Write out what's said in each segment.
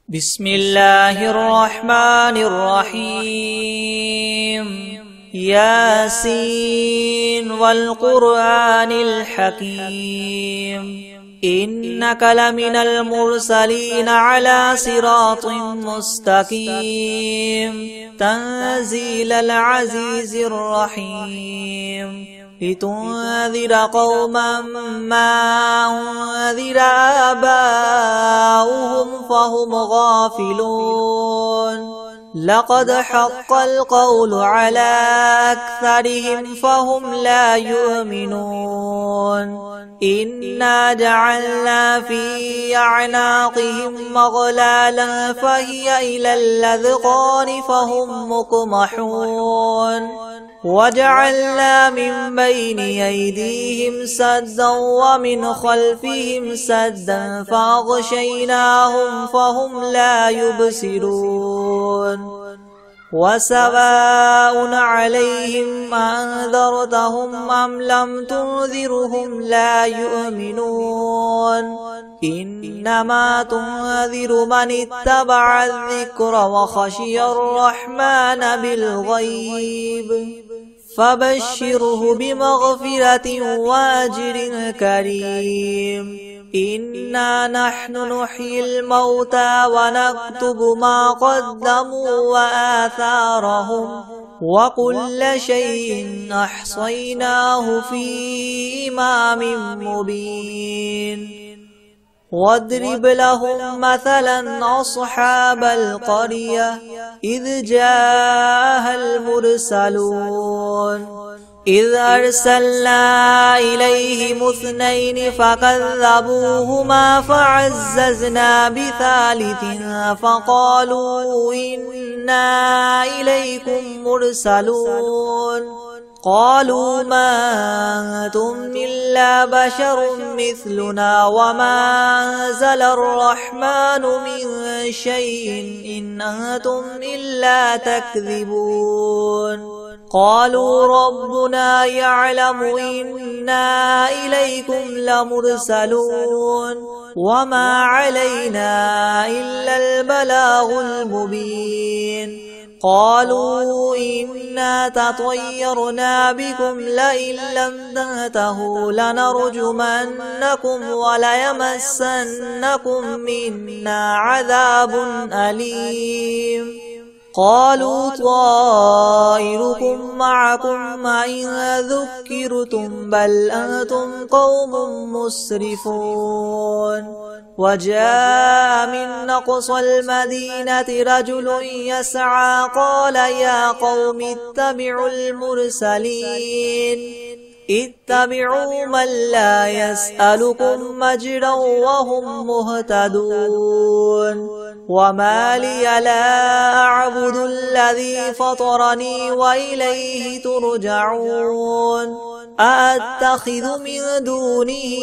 بسم الله الرحمن الرحيم ياسين والقرآن الحكيم إنك لمن المرسلين على صراط مستقيم تنزيل العزيز الرحيم لتنذر قوما ما أنذر آباؤهم فهم غافلون لقد حق القول على أكثرهم فهم لا يؤمنون إنا جعلنا في أعناقهم مغلالا فهي إلى الأذقان فهم مقمحون وجعلنا من بين أيديهم سدا ومن خلفهم سدا فأغشيناهم فهم لا يبصرون وسواء عليهم أنذرتهم أم لم تنذرهم لا يؤمنون إنما تنذر من اتبع الذكر وخشي الرحمن بالغيب فبشره بمغفرة وأجر كريم إنا نحن نحيي الموتى ونكتب ما قدموا وآثارهم وكل شيء أحصيناه في إمام مبين واضرب لهم مثلا أصحاب القرية إذ جاءها المرسلون إذ أرسلنا إليهم اثنين فكذبوهما فعززنا بثالث فقالوا إنا إليكم مرسلون قالوا ما أنتم إلا بشر مثلنا وما أنزل الرحمن من شيء إن أنتم إلا تكذبون قالوا ربنا يعلم إنا إليكم لمرسلون وما علينا إلا البلاغ المبين قالوا إنا تطيرنا بكم لئن لم تنتهوا لنرجمنكم وليمسنكم منا عذاب أليم قالوا طائركم معكم إن ذكرتم بل أنتم قوم مسرفون وجاء من أقصى المدينة رجل يسعى قال يا قوم اتبعوا المرسلين اتبعوا من لا يسألكم مجرا وهم مهتدون وما لي لا أعبد الذي فطرني وإليه ترجعون أأتخذ من دونه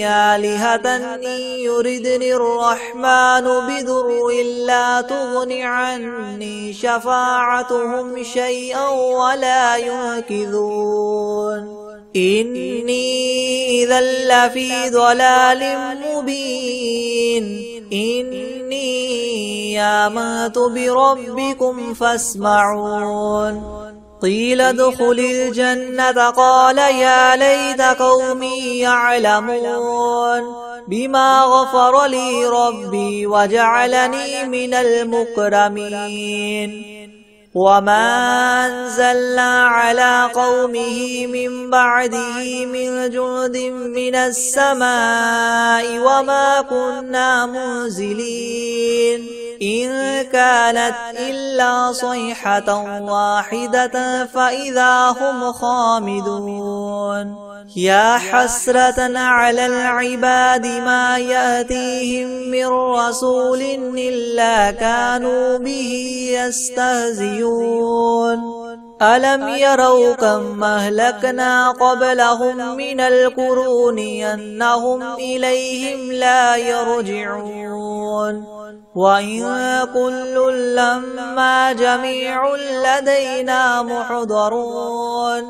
آلهة إن يردني الرحمن بضر لا تغن عني شفاعتهم شيئا ولا ينقذون إني إذا لفي ضلال مبين إني آمنت بربكم فاسمعون قيل ادخل الجنة قال يا ليت قومي يعلمون بما غفر لي ربي وجعلني من المكرمين وما أنزلنا على قومه من بعده من جند من السماء وما كنا منزلين إن كانت إلا صيحة واحدة فإذا هم خامدون يا حسرة على العباد ما يأتيهم من رسول إلا كانوا به يستهزئون ألم يروا كم أهلكنا قبلهم من القرون أنهم إليهم لا يرجعون وإن كل لما جميع لدينا محضرون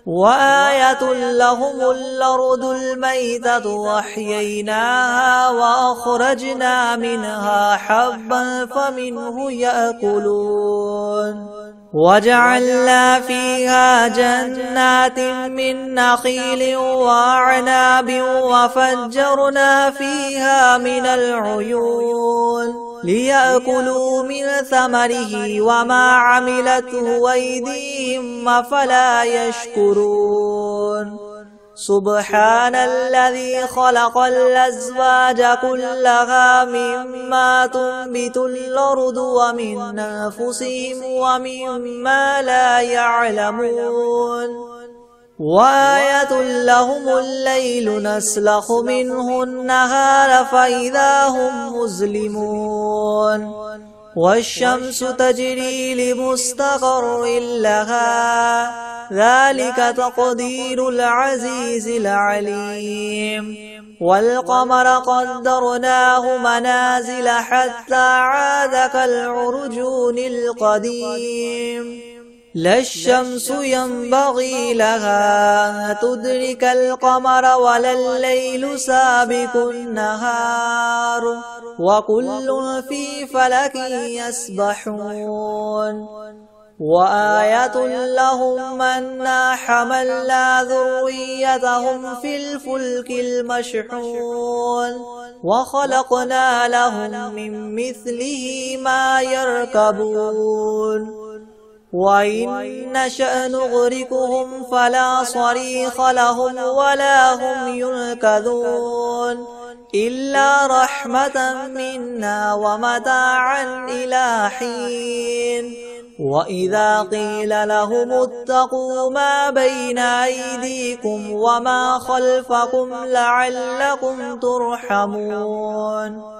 وآية لهم الأرض الميتة وأحييناها وأخرجنا منها حبا فمنه يأكلون وجعلنا فيها جنات من نخيل وأعناب وفجرنا فيها من العيون ليأكلوا من ثمره وما عملته أيديهم أفلا يشكرون سبحان الذي خلق الأزواج كلها مما تنبت الأرض ومن أنفسهم ومما لا يعلمون وآية لهم الليل نسلخ منه النهار فإذا هم مظلمون والشمس تجري لمستقر لها ذلك تقدير العزيز العليم والقمر قدرناه منازل حتى عاد كالعرجون القديم لا الشمس ينبغي لها أن تدرك القمر ولا الليل سابق النهار وكل في فلك يسبحون وآية لهم أنا حملنا ذريتهم في الفلك المشحون وخلقنا لهم من مثله ما يركبون وإن نشأ نغرقهم فلا صريخ لهم ولا هم ينقذون إلا رحمة منا ومتاعا إلى حين وإذا قيل لهم اتقوا ما بين أيديكم وما خلفكم لعلكم ترحمون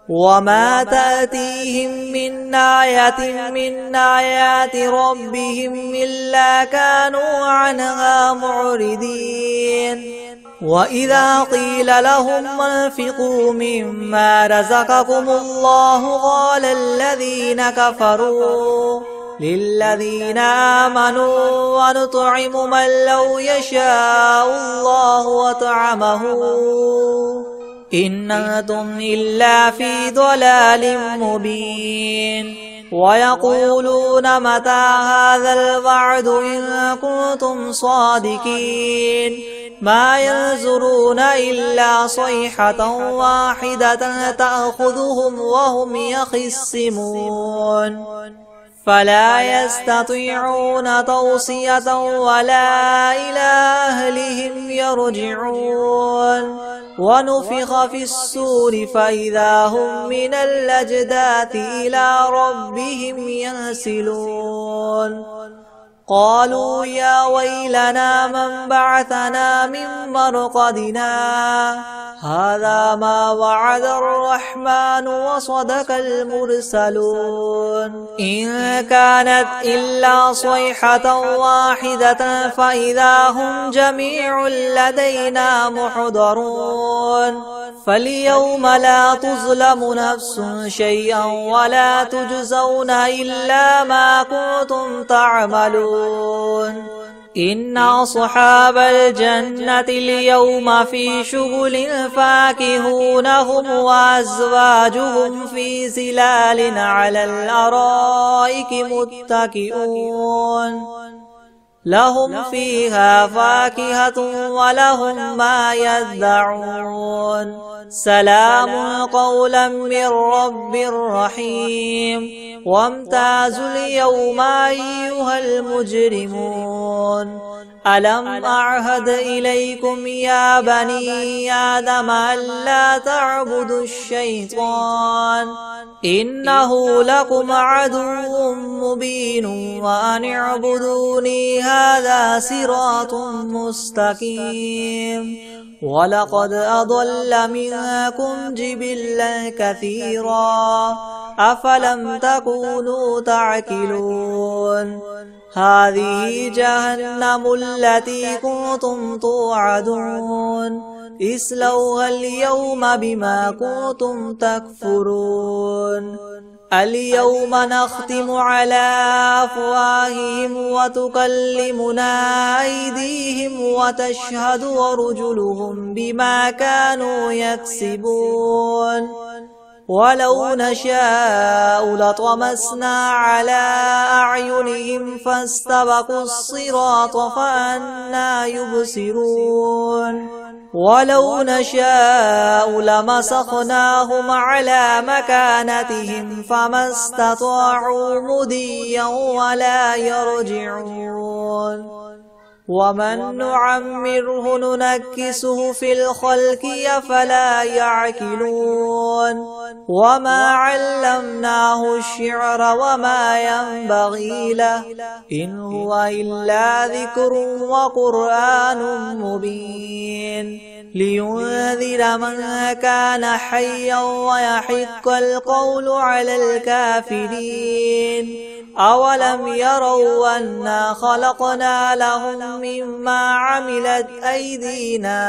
وما تأتيهم من آية من آيات ربهم إلا كانوا عنها معرضين وإذا قيل لهم انفقوا مما رزقكم الله قال الذين كفروا للذين آمنوا ونطعم من لو يشاء الله وطعمه إن أنتم إلا في ضلال مبين ويقولون متى هذا الوعد إن كنتم صادقين ما ينظرون إلا صيحة واحدة تأخذهم وهم يخصمون فلا يستطيعون توصية ولا إلى أهلهم يرجعون ونفخ في الصور فإذا هم من الأجداث إلى ربهم ينسلون قالوا يا ويلنا من بعثنا من مرقدنا هذا ما وعد الرحمن وصدق المرسلون إن كانت إلا صيحة واحدة فإذا هم جميع لدينا محضرون فاليوم لا تظلم نفس شيئا ولا تجزون إلا ما كنتم تعملون إن أصحاب الجنة اليوم في شغل فاكهون هم وأزواجهم في ظلال على الأرائك متكئون لهم فيها فاكهة ولهم ما يدعون سلام قولا من رب رحيم وامتازوا اليوم أيها المجرمون ألم أعهد إليكم يا بني آدم ألا تعبدوا الشيطان إنه لكم عدو مبين وأن اعبدوني هذا صراط مستقيم ولقد أضل منكم جبلا كثيرا أفلم تكونوا تعقلون هذه جهنم التي كنتم توعدون اصلوها اليوم بما كنتم تكفرون اليوم نختم على أفواههم وتكلمنا أيديهم وتشهد أرجلهم بما كانوا يكسبون ولو نشاء لطمسنا على أعينهم فاستبقوا الصراط فأنى يبصرون ولو نشاء لمسخناهم على مكانتهم فما استطاعوا مضيا ولا يرجعون ومن نعمره ننكسه في الخلق أفلا يعقلون وما علمناه الشعر وما ينبغي له إن هو إلا ذكر وقرآن مبين لينذر من كان حيا ويحق القول على الكافرين أولم يروا أنا خلقنا لهم مما عملت أيدينا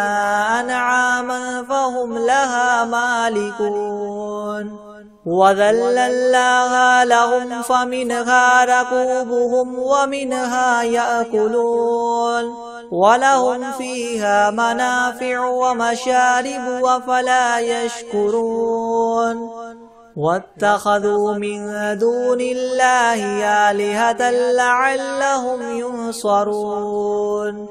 أنعاما فهم لها مالكون وذللناها لهم فمنها ركوبهم ومنها يأكلون ولهم فيها منافع ومشارب أفلا يشكرون واتخذوا من دون الله آلهة لعلهم ينصرون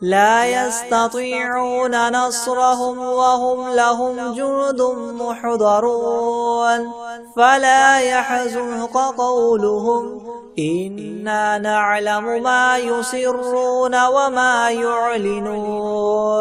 لا يستطيعون نصرهم وهم لهم جند محضرون فلا يحزنك قولهم إنا نعلم ما يسرون وما يعلنون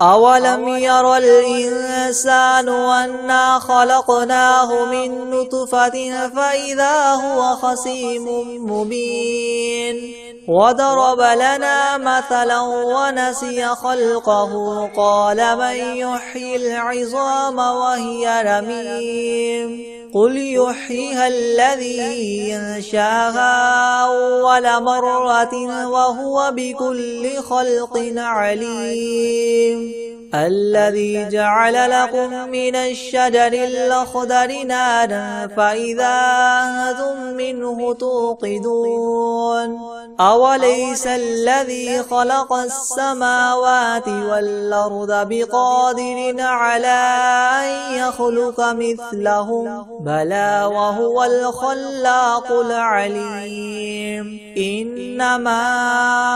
أولم ير الإنسان أنا خلقناه من نطفة فإذا هو خصيم مبين وضرب لنا مثلا ونسي خلقه قال من يحيي العظام وهي رميم قل يحييها الذي ينشاها أول مرة وهو بكل خلق عليم الذي جعل لكم من الشجر الأخضر نارا فإذا أنتم منه توقدون أوليس الذي خلق السماوات والأرض بقادر على أن يخلق مثلهم بلى وهو الخلاق العليم إنما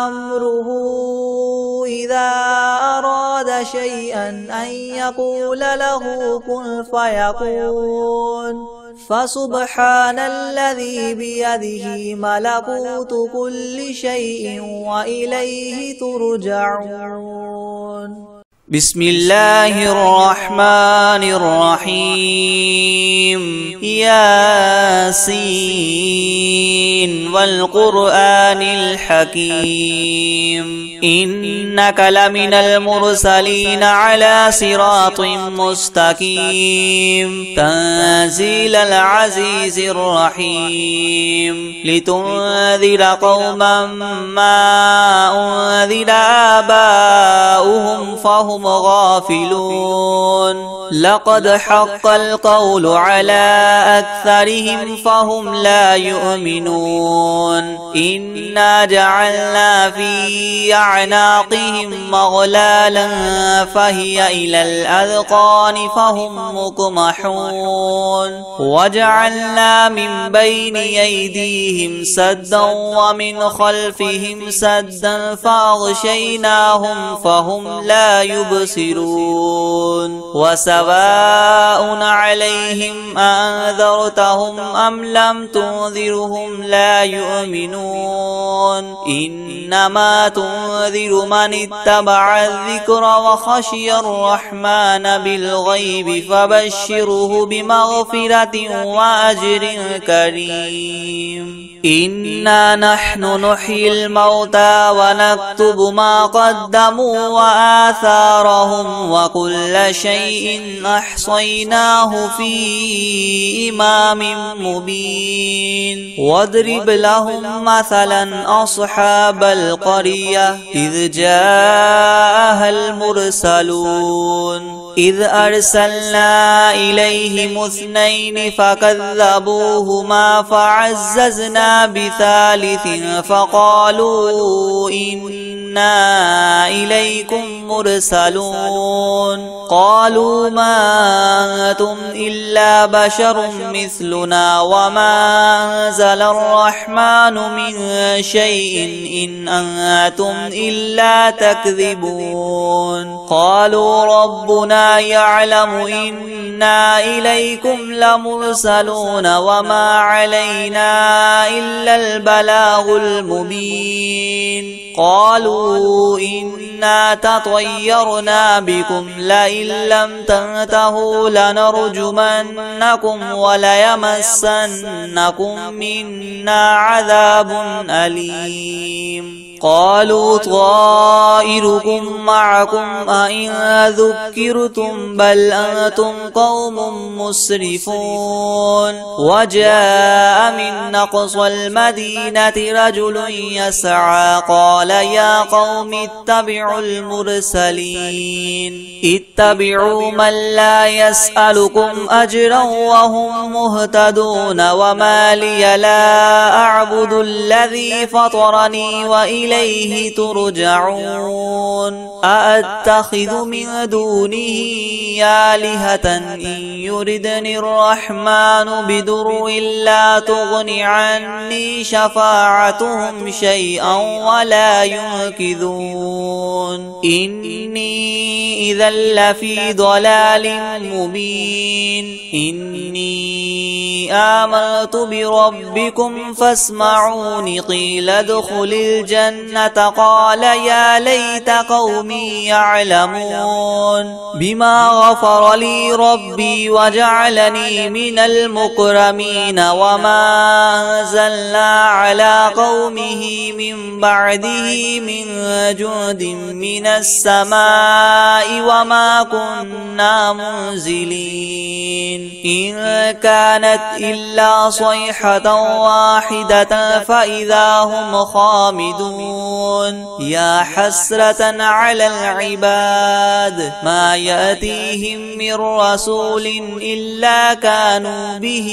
أمره إذا أراد شيئا أن يقول له كن فيكون فسبحان الذي بيده ملكوت كل شيء وإليه ترجعون بسم الله الرحمن الرحيم ياسين والقرآن الحكيم إنك لمن المرسلين على صراط مستقيم تنزيل العزيز الرحيم لتنذر قوما ما أنذر آباؤهم فهم غافلون لقد حق القول على أكثرهم فهم لا يؤمنون إنا جعلنا في أعناقهم مغلالا فهي إلى الأذقان فهم مقمحون وجعلنا من بين أيديهم سدا ومن خلفهم سدا فأغشيناهم فهم لا يبصرون وسواء عليهم أنذرتهم أم لم تنذرهم لا يؤمنون إنما تنذر من اتبع الذكر وخشي الرحمن بالغيب فبشره بمغفرة وأجر كريم إنا نحن نحيي الموتى ونكتب ما قدموا وآثارهم وكل شيء أحصيناه في إمام مبين واضرب لهم مثلا أصحاب القرية إذ جاءها المرسلون إذ أرسلنا إليهم اثنين فكذبوهما فعززنا بثالث فقالوا إنا إليكم مرسلون قالوا ما أنتم إلا بشر مثلنا وما أنزل الرحمن من شيء إن أنتم إلا تكذبون قالوا ربنا يعلم إنا إليكم لمرسلون وما علينا إلا البلاغ المبين قالوا إنا تطيرنا بكم لئن لم تنتهوا لنرجمنكم وليمسنكم منا عذاب أليم قالوا طائركم معكم أئن ذكرتم بل أنتم قوم مسرفون وجاء من أقصى المدينة رجل يسعى قال يا قوم اتبعوا المرسلين اتبعوا من لا يسألكم أجرا وهم مهتدون وما لي لا أعبد الذي فطرني وإليه ترجعون أأتخذ من دونه آلهة إن يردني الرحمن بدر لا تغن عني شفاعتهم شيئا ولا ينقذون إني إذا لفي ضلال مبين إني آمنت بربكم فاسمعون قيل ادخل الجنة قال يا ليت قومي يعلمون بما غفر لي ربي وجعلني من المكرمين وما أنزلنا على قومه من بعده من جند من السماء وما كنا منزلين إن كانت إلا صيحة واحدة فإذا هم خامدون يا حسرة على العباد ما يأتيهم من رسول إلا كانوا به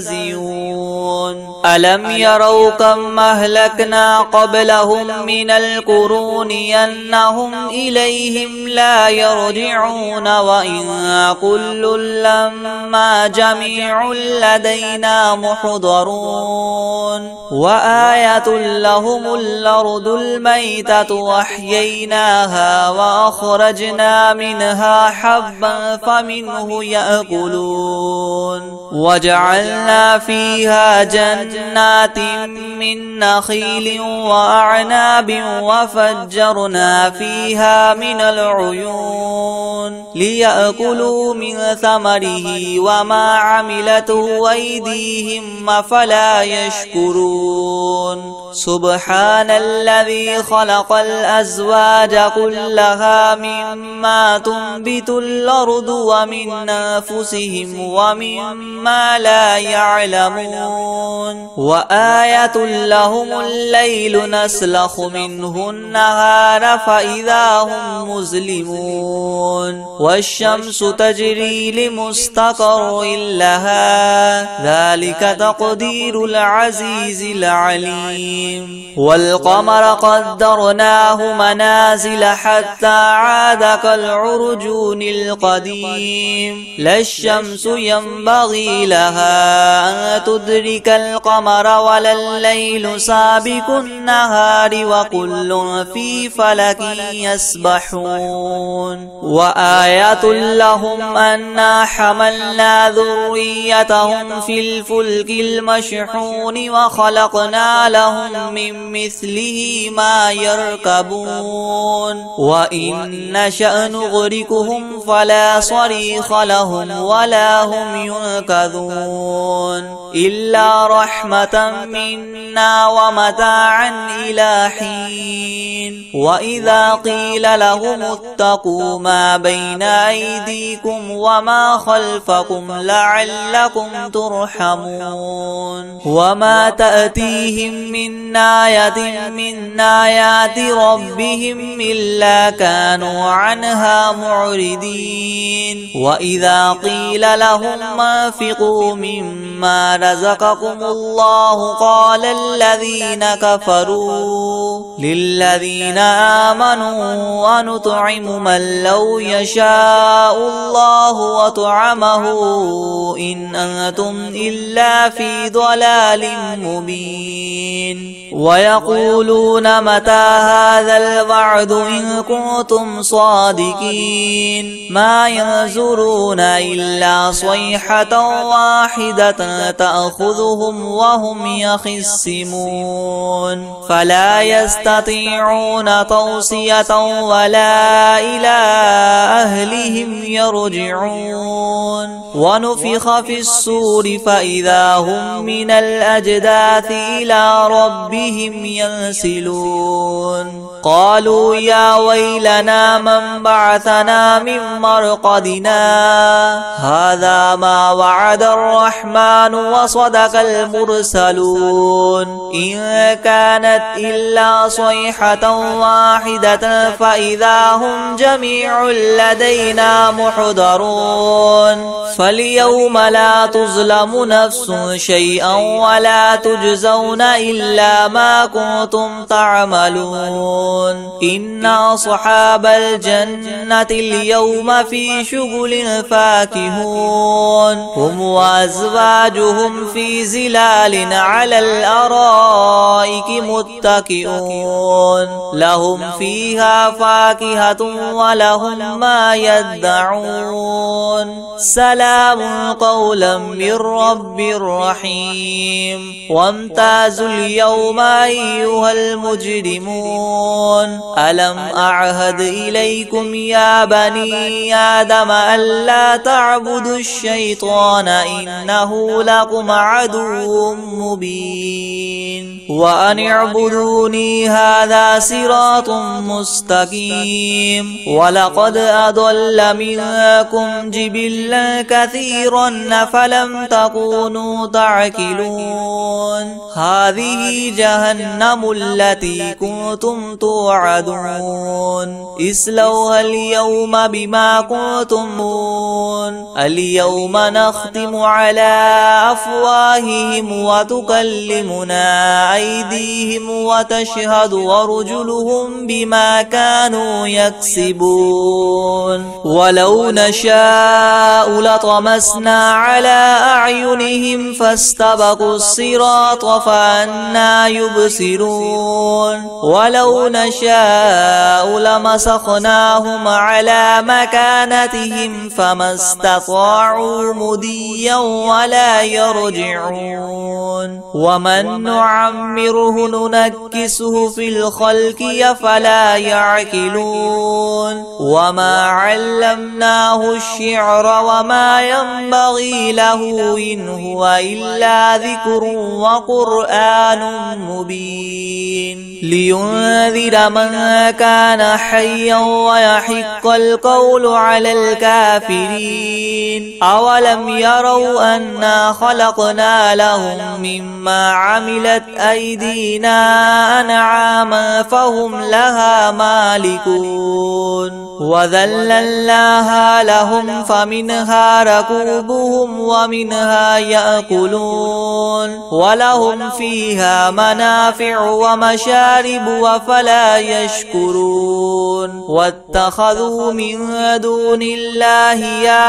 يستهزئون ألم يروا كم أهلكنا قبلهم من القرون أنهم إليهم لا يرجعون وإن كل لما جميع لدينا محضرون وآية لهم الأرض الميتة وأحييناها وأخرجنا منها حبا فمنه يأكلون وجعلنا فيها جنات من نخيل وأعناب وفجرنا فيها من العيون ليأكلوا من ثمره وما عملته أيديهم أفلا يشكرون سبحان الذي خلق الأزواج كلها مما تنبت الأرض ومن أنفسهم ومما لا يعلمون وآية لهم الليل نسلخ منه النهار فإذا هم مظلمون والشمس تجري لمستقر لها ذلك تقدير العزيز العليم والقمر قدرناه منازل حتى عاد كالعرجون القديم لا الشمس ينبغي لها أن تدرك القمر ولا الليل سابق النهار وكل في فلك يسبحون وآية لهم أنا حملنا ذريتهم في الفلك المشحون وخلقنا لهم من مثله ما يركبون وإن نشأ نغرقهم فلا صريخ لهم ولا هم ينقذون إلا رحمة منا ومتاعا إلى حين. وإذا قيل لهم اتقوا ما بين أيديكم وما خلفكم لعلكم ترحمون. وما تأتيهم من آية من آيات ربهم إلا كانوا عنها معرضين. وإذا قيل لهم انفقوا مما رزقكم الله قال الذين كفروا للذين آمنوا أنطعم من لو يشاء الله وطعمه إن أنتم إلا في ضلال مبين. ويقولون متى هذا الوعد إن كنتم صادقين ما ينظرون إلا صيحة واحدة تأخذهم وهم يخصمون فلا يستطيعون توصية ولا إلى أهلهم يرجعون. ونفخ في الصور فإذا هم من الأجداث إلى ربهم ينسلون. قالوا يا ويلنا من بعثنا من مرقدنا هذا ما وعد الرحمن وصدق المرسلون إن كانت إلا صيحة واحدة فإذا هم جميع لدينا محضرون. فاليوم لا تظلم نفس شيئا ولا تجزون إلا ما كنتم تعملون. إن أصحاب الجنة اليوم في شغل فاكهون هم وأزواجهم في زلال على الأرائك متكئون لهم فيها فاكهة ولهم ما يدعون. سلام قولا من رب رحيم. وامتازوا اليوم أيها المجرمون ألم أعهد إليكم يا بني آدم ألا تعبدوا الشيطان إنه لكم عدو مبين. وأن اعبدوني هذا صراط مستقيم. ولقد أضل منكم جبلا كثيرا فلم تكونوا تعقلون. هذه جهنم التي كنتم توعدون اصلوها اليوم بما كنتم اليوم نختم على أفواههم وتكلمنا أيديهم وتشهد أرجلهم بما كانوا يكسبون. ولو نشاء لطمسنا على أعينهم فاستبقوا الصراط فأنى يبصرون. ولو نشاء لمسخناهم على مكانتهم فما استطاعوا مديا ولا يرجعون. ومن نعمره ننكسه في الخلق أفلا يعقلون. وما علمناه الشعر وما ينبغي له إن هو إلا ذكر وقرآن مبين. لينذر من كان حيا ويحق القول على الكافرين. أولم يروا أنا خلقنا لهم مما عملت أيدينا أنعاما فهم لها مالكون. وذللناها لهم فمنها ركوبهم ومنها يأكلون ولهم فيها منافع ومشارب وفلا يشكرون. واتخذوا من دون الله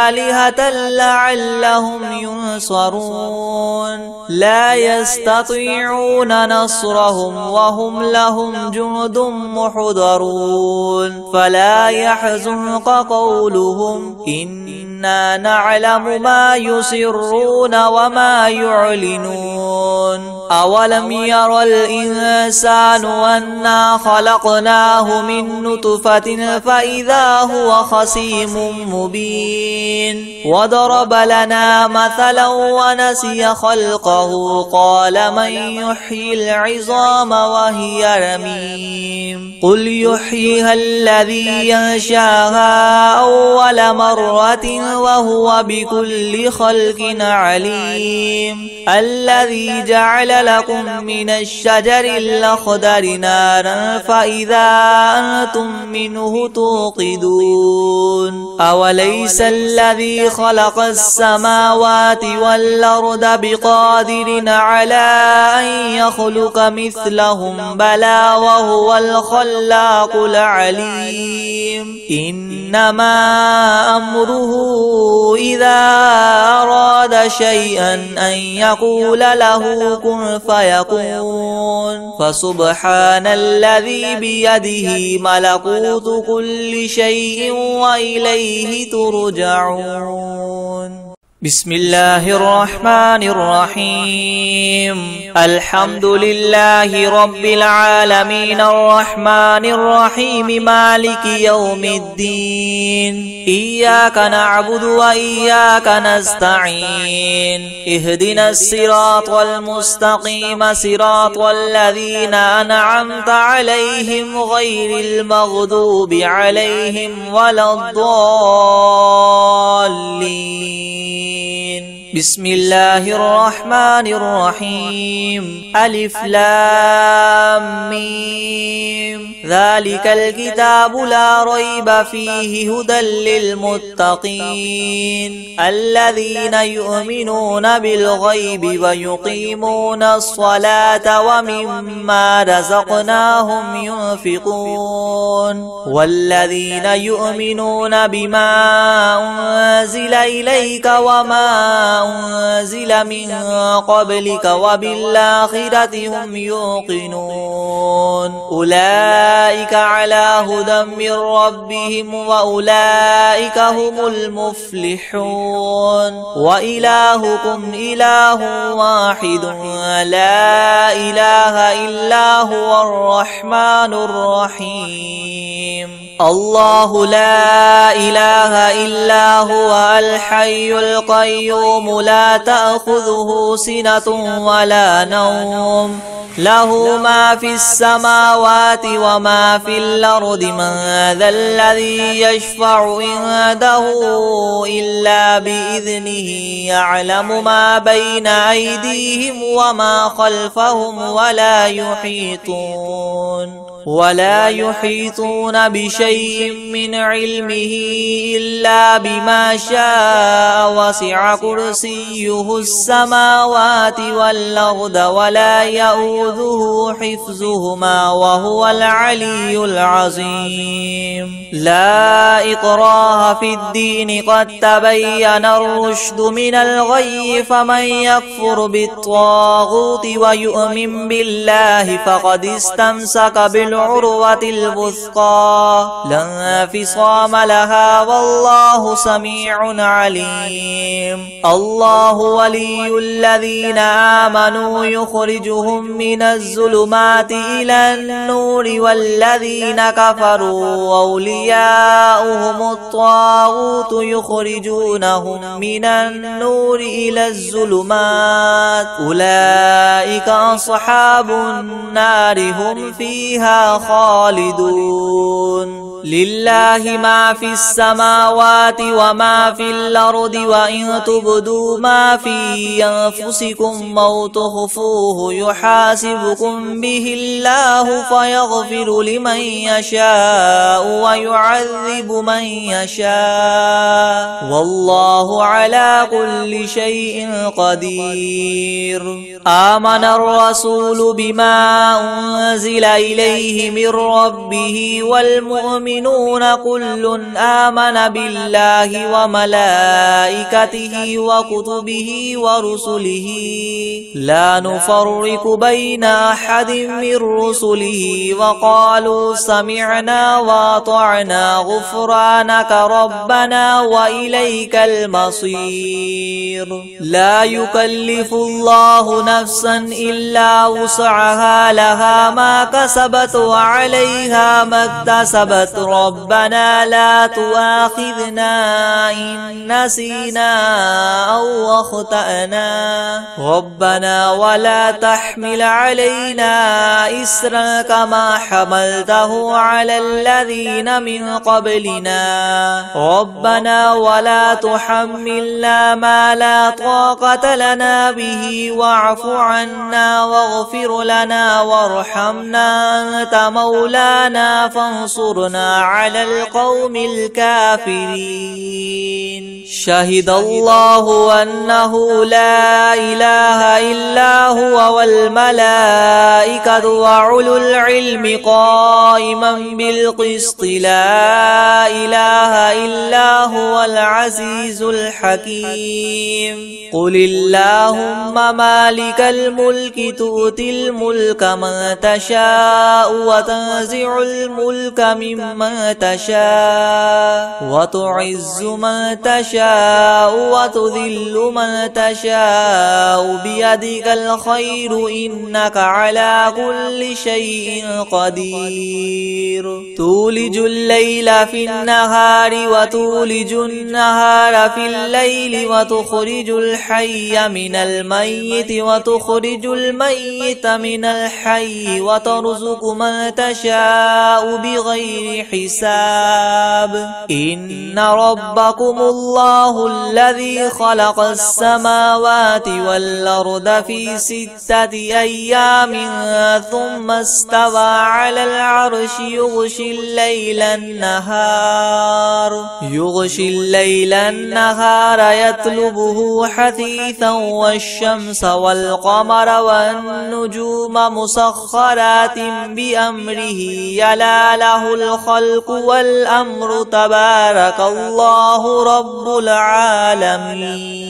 آلهة لعلهم ينصرون. لا يستطيعون نصرهم وهم لهم جند محضرون. فلا يحزنك قولهم إنا نعلم ما يسرون وما يعلنون. أولم ير الإنسان أنا خلقناه من نطفة فإذا هو خصيم مبين وضرب لنا مثلا ونسي خلقه قال من يحيي العظام وهي رميم قل يحييها الذي ينشاها أول مرة وهو بكل خلق عليم الذي جعل لكم من الشجر الأخضر نارا فإذا أنتم منه توقدون أوليس الذي خلق السماوات والأرض بقادر على أن يخلق مثلهم بلى وهو الخلاق العليم إنما أمره إذا أراد شيئا أن يقول له كن فيكون فسبحان الذي بيده ملكوت كل شيء وإليه ترجعون بسم الله الرحمن الرحيم الحمد لله رب العالمين الرحمن الرحيم مالك يوم الدين إياك نعبد وإياك نستعين اهدنا الصراط المستقيم صراط الذين أنعمت عليهم غير المغضوب عليهم ولا الضالين بسم الله الرحمن الرحيم ألف لام ميم ذلك الكتاب لا ريب فيه هدى للمتقين الذين يؤمنون بالغيب ويقيمون الصلاة ومما رزقناهم ينفقون والذين يؤمنون بما أنزل إليك وما أنزل من قبلك وبالآخرة هم يوقنون أولئك على هدى من ربهم وأولئك هم المفلحون وإلهكم إله واحد لا إله إلا هو الرحمن الرحيم الله لا إله إلا هو الحي القيوم لا تأخذه سنة ولا نوم له ما في السماوات وما في الأرض من ذا الذي يشفع عنده إلا بإذنه يعلم ما بين أيديهم وما خلفهم ولا يحيطون بشيء من علمه إلا بما شاء وسع كرسيه السماوات والأرض ولا يؤوده حفظهما وهو العلي العظيم لا إكراه في الدين قد تبين الرشد من الغي فمن يكفر بالطاغوت ويؤمن بالله فقد استمسك بالعروة الوثقى لا انفصام لها والله سميع عليم الله ولي الذين آمنوا يخرجهم من الظلمات إلى النور والذين كفروا أولياؤهم الطاغوت يخرجونهم من النور إلى الظلمات أولئك أصحاب النار هم فيها خالدون لله ما في السماوات وما في الأرض وإن تبدوا ما في أنفسكم أو تخفوه يحاسبكم به الله فيغفر لمن يشاء ويعذب من يشاء والله على كل شيء قدير آمن الرسول بما أنزل إليه من ربه والمؤمنون والمؤمنون كل آمن بالله وملائكته وكتبه ورسله لا نفرق بين أحد من رسله وقالوا سمعنا وأطعنا غفرانك ربنا وإليك المصير. لا يكلف الله نفسا إلا وسعها لها ما كسبت وعليها ما اكتسبت ربنا لا تؤاخذنا إن نسينا أو أخطأنا ربنا ولا تحمل علينا إسرا كما حملته على الذين من قبلنا ربنا ولا تحملنا ما لا طاقة لنا به واعف عنا واغفر لنا وارحمنا أنت مولانا فانصرنا على القوم الكافرين. شهد الله أنه لا إله إلا هو والملائكة وأولو العلم قائما بالقسط لا إله إلا هو العزيز الحكيم. قل اللهم مالك الملك تؤتي الملك من تشاء وتنزع الملك ممن تشاء وتعز من تشاء وتذل من تشاء بيدك الخير إنك على كل شيء قدير. تولج الليل في النهار وتولج النهار في الليل وتخرج الحي من الميت وتخرج الميت من الحي وترزق من تشاء بغير حساب. إن ربكم الله الذي خلق السماوات والأرض في 6 أيام ثم استوى على العرش يغشي الليل النهار يطلبه حثيثا والشمس والقمر والنجوم مسخرات بأمره يلا له الخلق والأمر تبارك الله رب العالمين.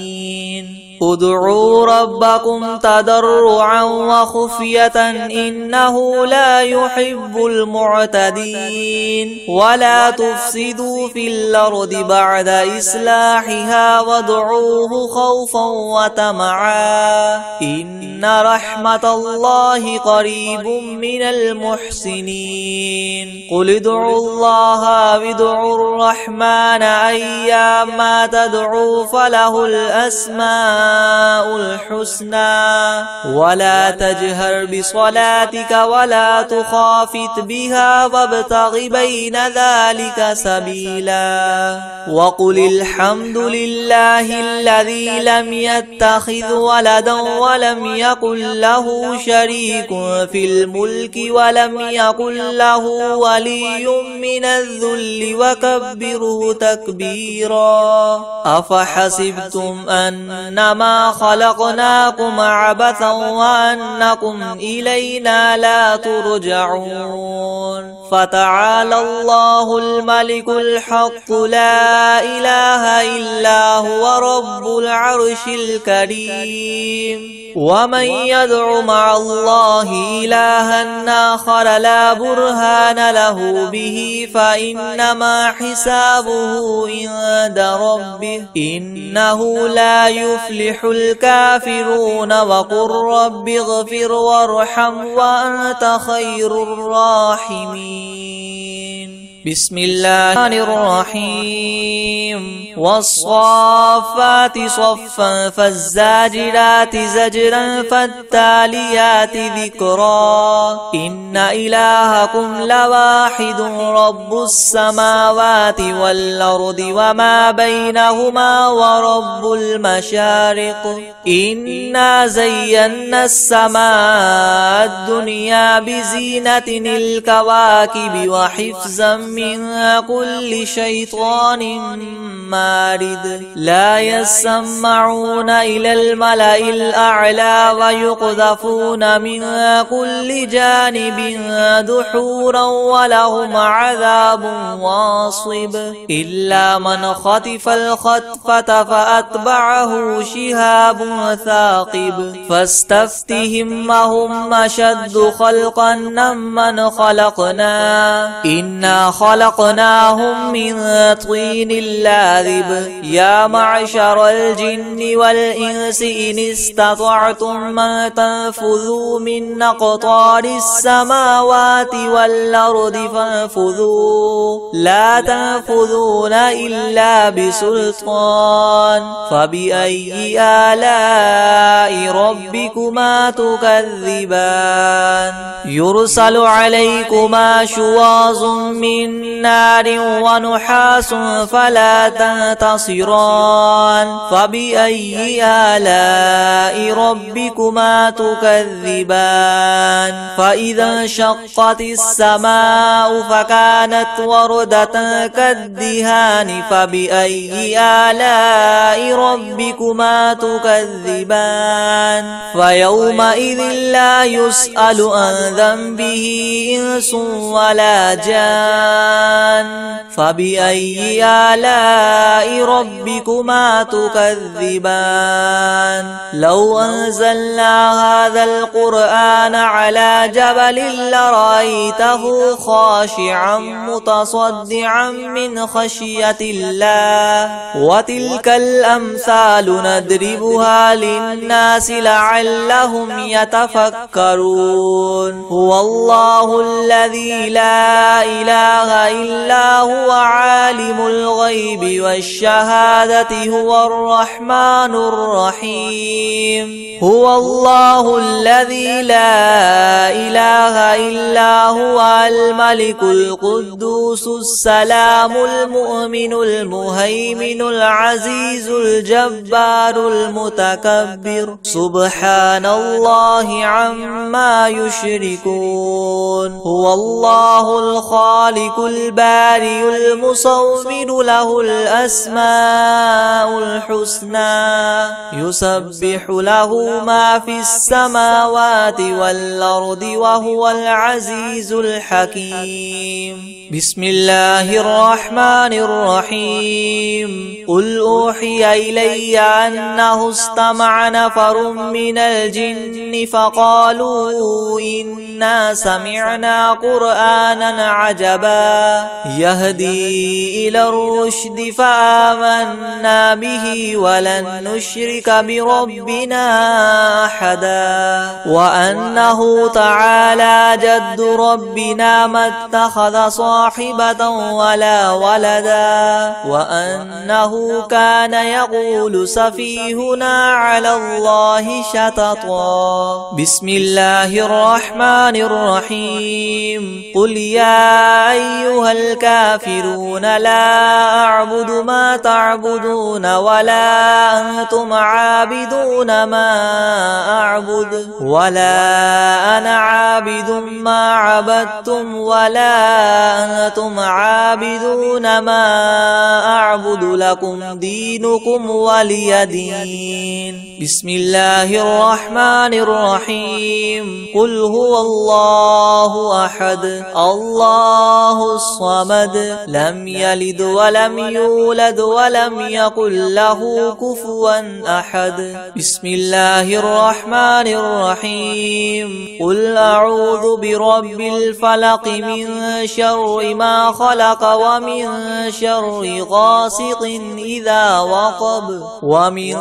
ادعوا ربكم تضرعا وخفية إنه لا يحب المعتدين. ولا تفسدوا في الأرض بعد إصلاحها وادعوه خوفا وطمعا إن رحمة الله قريب من المحسنين. قل ادعوا الله وادعوا الرحمن أيما تدعوا فله الأسماء الحسنى ولا تجهر بصلاتك ولا تخافت بها وابتغ بين ذلك سبيلا. وقل الحمد لله الذي لم يتخذ ولدا ولم يكن له شريك في الملك ولم يكن له ولي من الذل وكبره تكبيرا. أفحسبتم أنما خلقناكم عبثا وأنكم إلينا لا ترجعون. فتعالى الله الملك الحق لا إله إلا هو رب العرش الكريم. ومن يدع مع الله إلها آخر لا برهان له به فإنما حسابه عند ربه إنه لا يفلح الكافرون. وقل رب اغفر وارحم وأنت خير الراحمين. بسم الله الرحيم. والصافات صفا فالزاجرات زجرا فالتاليات ذكرا. إن إلهكم لواحد رب السماوات والأرض وما بينهما ورب المشارق. إنا زينا السماء الدنيا بزينة الكواكب وحفظا من كل شيطان مارد لا يسمعون إلى الملأ الأعلى ويقذفون من كل جانب دحورا ولهم عذاب واصب إلا من خطف الخطفة فأتبعه شهاب ثاقب فاستفتهم هم أشد خلقا ممن خلقنا إنا خلقناهم من طين لاذب يا معشر الجن والإنس إن استطعتم أن تنفذوا من أقطار السماوات والأرض فانفذوا لا تنفذون إلا بسلطان فبأي آلاء ربكما تكذبان يرسل عليكما شواظ من نار ونحاس فلا تنتصران فبأي آلاء ربكما تكذبان فإذا انشقت السماء فكانت وردة كالدهان فبأي آلاء ربكما تكذبان فيومئذ لا يسأل عن ذنبه إنس ولا جان فبأي آلاء ربكما تكذبان لو أنزلنا هذا القرآن على جبل لرأيته خاشعا متصدعا من خشية الله وتلك الأمثال نضربها للناس لعلهم يتفكرون هو الله الذي لا إله إلا هو عالم الغيب والشهادة هو الرحمن الرحيم هو الله الذي لا إله إلا هو الملك القدوس السلام المؤمن المهيمن العزيز الجبار المتكبر سبحان الله عما يشركون هو الله الخالق البارئ المصور له الأسماء الحسنى يسبح له ما في السماوات والأرض وهو العزيز الحكيم بسم الله الرحمن الرحيم قل أوحي إلي أنه استمع نفر من الجن فقالوا إنا سمعنا قرآنا عجبا يهدي إلى الرشد فآمنا به ولن نشرك بربنا أحدا وأنه تعالى جد ربنا ما اتخذ صاحبة ولا ولدا وأنه كان يقول سفيهنا على الله شططا بسم الله الرحمن الرحيم قل يا أيها الكافرون لا أعبد ما تعبدون ولا أنتم عابدون ما أعبد ولا أنا عابد ما عبدتم ولا أنتم عابدون ما أعبد لكم دينكم ولي دين بسم الله الرحمن الرحيم قل هو الله أحد الله الصمد لم يلد ولم يولد ولم يكن له كفوا أحد بسم الله الرحمن الرحيم قل أعوذ برب الفلق من شر ما خلق ومن شر غاسق إذا وقب ومن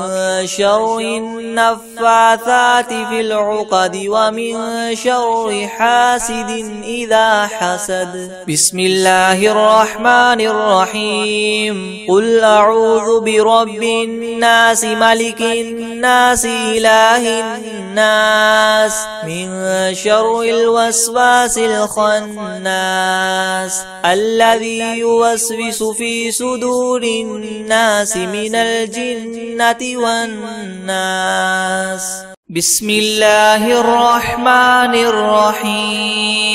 شر النفاثات في العقد ومن شر حاسد إذا حسد بسم الله الرحمن الرحيم قل أعوذ برب الناس ملك الناس إله الناس من شر الوسواس الخناس الذي يوسوس في صدور الناس من الجنة والناس بسم الله الرحمن الرحيم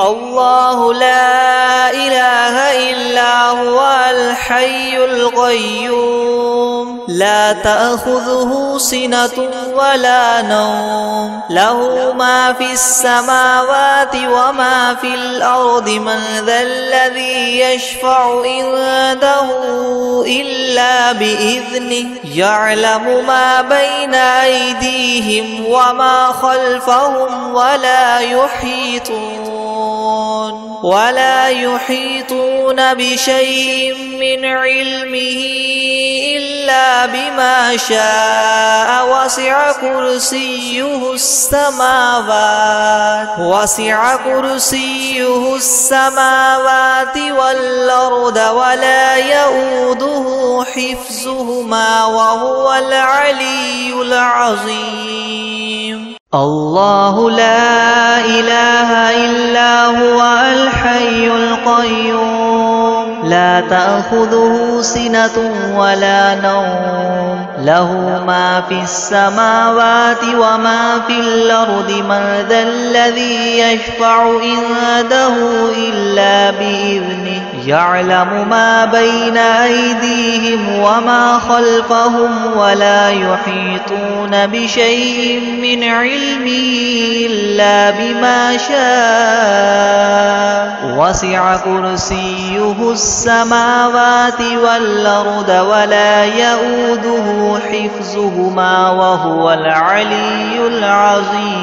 الله لا إله إلا هو الحي القيوم لا تأخذه سنة ولا نوم له ما في السماوات وما في الأرض من ذا الذي يشفع عنده إلا بإذنه يعلم ما بين أيديهم وما خلفهم ولا يحيطون بشيء من علمه إلا بما شاء وسع كرسيه السماوات والأرض ولا يؤوده حفظهما وهو العلي العظيم الله لا إله إلا هو الحي القيوم لا تأخذه سنة ولا نوم له ما في السماوات وما في الأرض من ذا الذي يشفع عنده إلا بإذنه يعلم ما بين أيديهم وما خلفهم ولا يحيطون بشيء من علمه إلا بما شاء وسع كرسيه السماوات والأرض ولا يؤوده حفظهما وهو العلي العظيم